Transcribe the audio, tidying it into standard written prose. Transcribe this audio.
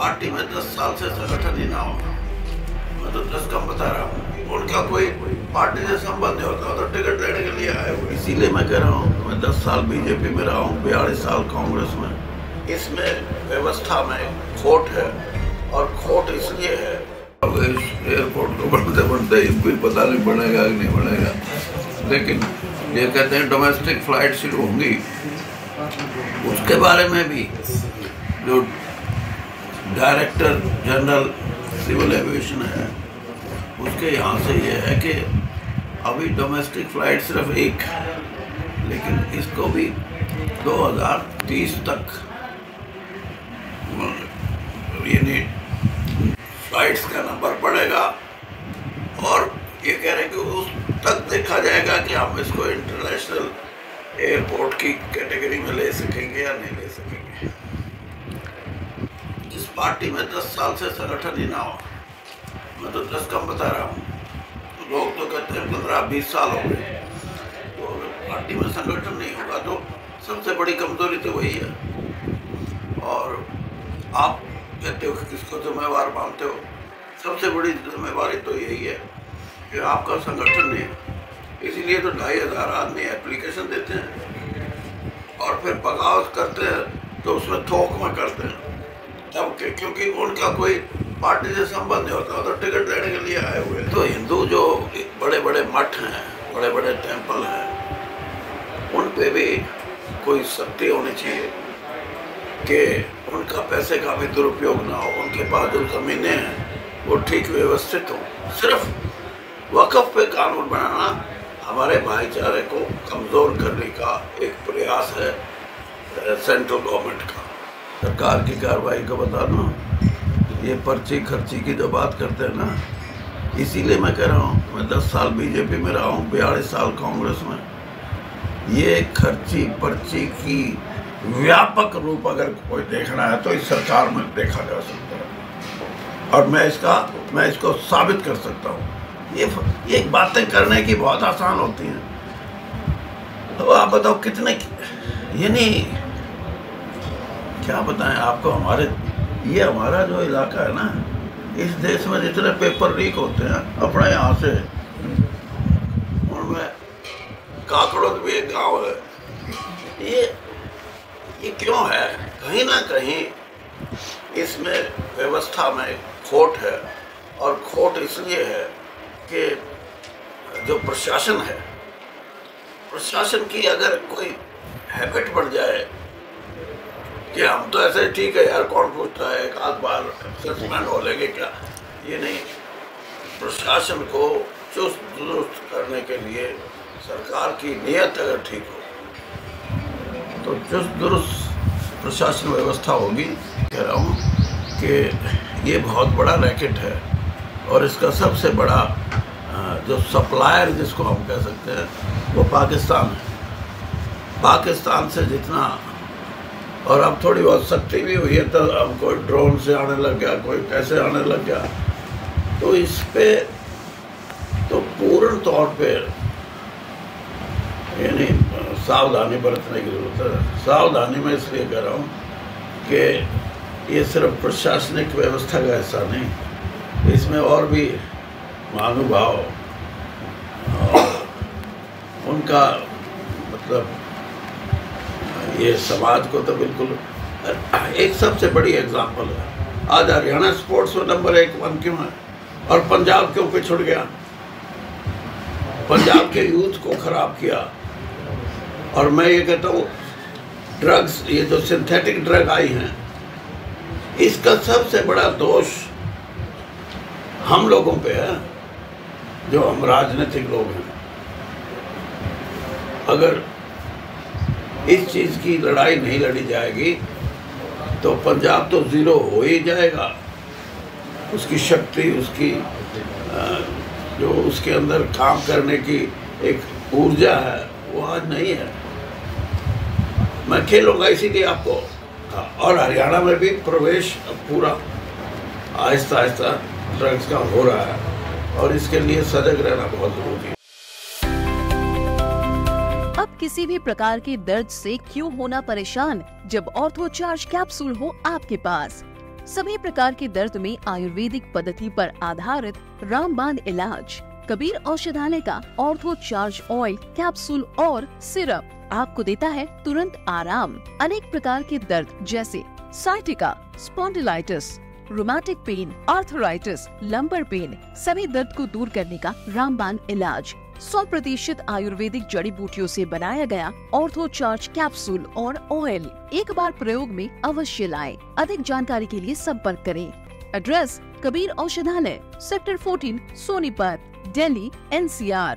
Party में 10 साल से संगठन ही ना हो, मैं तो 10 कम बता रहा हूँ, उनका कोई पार्टी से संबंध नहीं होता तो टिकट लेने के लिए आए हुए। इसीलिए मैं कह रहा हूँ, मैं 10 साल बीजेपी में रहा हूँ, 42 साल कांग्रेस में। इसमें व्यवस्था में खोट है, और खोट इसलिए है एयरपोर्ट को बढ़ते बढ़ते भी पता नहीं बनेगा कि नहीं बनेगा, लेकिन ये कहते हैं डोमेस्टिक फ्लाइट शुरू होंगी, उसके बारे में भी जो डायरेक्टर जनरल सिविल एविएशन है उसके यहाँ से ये है कि अभी डोमेस्टिक फ्लाइट सिर्फ एक है, लेकिन इसको भी 2030 तक यानी फ्लाइट्स का नंबर बढ़ेगा, और ये कह रहे हैं कि उस तक देखा जाएगा कि हम इसको इंटरनेशनल एयरपोर्ट की कैटेगरी में ले सकेंगे या नहीं ले सकेंगे। जिस पार्टी में 10 साल से संगठन ही ना हो, मैं तो 10 कम बता रहा हूँ, लोग तो कहते हैं 15-20 साल हो गए, तो अगर पार्टी में संगठन नहीं होगा तो सबसे बड़ी कमजोरी तो वही है। और आप कहते हो कि किसको जिम्मेवार मानते हो, सबसे बड़ी जिम्मेवारी तो यही है कि आपका संगठन नहीं है। इसीलिए तो 2500 आदमी एप्लीकेशन देते हैं और फिर बगावत करते हैं तो उसमें थोक में करते हैं, तब क्योंकि उनका कोई पार्टी से संबंध नहीं होता तो टिकट लेने के लिए आए हुए। तो हिंदू जो बड़े बड़े मठ हैं, बड़े बड़े टेम्पल हैं, उन पे भी कोई सख्ती होनी चाहिए कि उनका पैसे का भी दुरुपयोग ना हो, उनके पास जो ज़मीनें हैं वो ठीक व्यवस्थित हों। सिर्फ वक़्फ़ पे कानून बनाना हमारे भाईचारे को कमज़ोर करने का एक प्रयास है सेंट्रल गवर्नमेंट का। सरकार की कार्रवाई को बताना, ये पर्ची खर्ची की जो बात करते हैं ना, इसीलिए मैं कह रहा हूँ, मैं 10 साल बीजेपी में रहा हूँ, 42 साल कांग्रेस में। ये खर्ची पर्ची की व्यापक रूप अगर कोई देखना है तो इस सरकार में देखा जा सकता है, और मैं इसको साबित कर सकता हूँ। ये बातें करने की बहुत आसान होती हैं, तो आप बताओ कितने, ये नहीं क्या बताएं आपको। हमारा जो इलाका है ना, इस देश में जितने पेपर लीक होते हैं अपने यहाँ से, उनमें काकड़ोद भी एक गाँव है। ये क्यों है? कहीं ना कहीं इसमें व्यवस्था में खोट है, और खोट इसलिए है कि जो प्रशासन है, प्रशासन की अगर कोई हैबिट बढ़ जाए कि हम तो ऐसे ठीक है यार, कौन पूछता है, एक आध बार सस्पेंड हो लेंगे क्या, ये नहीं। प्रशासन को चुस्त दुरुस्त करने के लिए सरकार की नीयत अगर ठीक हो तो चुस्त दुरुस्त प्रशासन व्यवस्था होगी। कह रहा हूँ कि ये बहुत बड़ा रैकेट है, और इसका सबसे बड़ा जो सप्लायर जिसको हम कह सकते हैं वो पाकिस्तान है। पाकिस्तान से जितना, और अब थोड़ी बहुत सख्ती भी हुई है, तो अब कोई ड्रोन से आने लग गया, कोई कैसे आने लग गया, तो इस पे तो पूर्ण तौर पे यानी सावधानी बरतने की जरूरत है। सावधानी में इसलिए कह रहा हूँ कि ये सिर्फ प्रशासनिक व्यवस्था का हिस्सा नहीं, इसमें और भी महानुभाव और उनका मतलब ये समाज को तो बिल्कुल। एक सबसे बड़ी एग्जांपल है, आज हरियाणा स्पोर्ट्स में नंबर 1 क्यों है, और पंजाब क्यों पिछड़ गया? पंजाब के यूथ को खराब किया। और मैं ये कहता हूँ, ड्रग्स, ये जो सिंथेटिक ड्रग आई हैं, इसका सबसे बड़ा दोष हम लोगों पे है, जो हम राजनीतिक लोग हैं। अगर इस चीज़ की लड़ाई नहीं लड़ी जाएगी तो पंजाब तो ज़ीरो हो ही जाएगा। उसकी शक्ति, उसकी जो उसके अंदर काम करने की एक ऊर्जा है, वो आज नहीं है। मैं खेलूँगा इसीलिए आपको। और हरियाणा में भी प्रवेश पूरा आहिस्ता आहिस्ता ड्रग्स का हो रहा है, और इसके लिए सजग रहना बहुत जरूरी है। अब किसी भी प्रकार के दर्द से क्यों होना परेशान, जब ऑर्थो चार्ज कैप्सूल हो आपके पास। सभी प्रकार के दर्द में आयुर्वेदिक पद्धति पर आधारित रामबाण इलाज। कबीर औषधालय का ऑर्थो चार्ज ऑयल, कैप्सूल और सिरप आपको देता है तुरंत आराम। अनेक प्रकार के दर्द जैसे sciatica, spondylitis, rheumatic pain, arthritis, lumbar pain, सभी दर्द को दूर करने का रामबाण इलाज 100% आयुर्वेदिक जड़ी बूटियों से बनाया गया ऑर्थो चार्ज कैप्सूल और ऑयल एक बार प्रयोग में अवश्य लाएं। अधिक जानकारी के लिए संपर्क करें। एड्रेस: कबीर औषधालय, सेक्टर 14, सोनीपत, दिल्ली, NCR।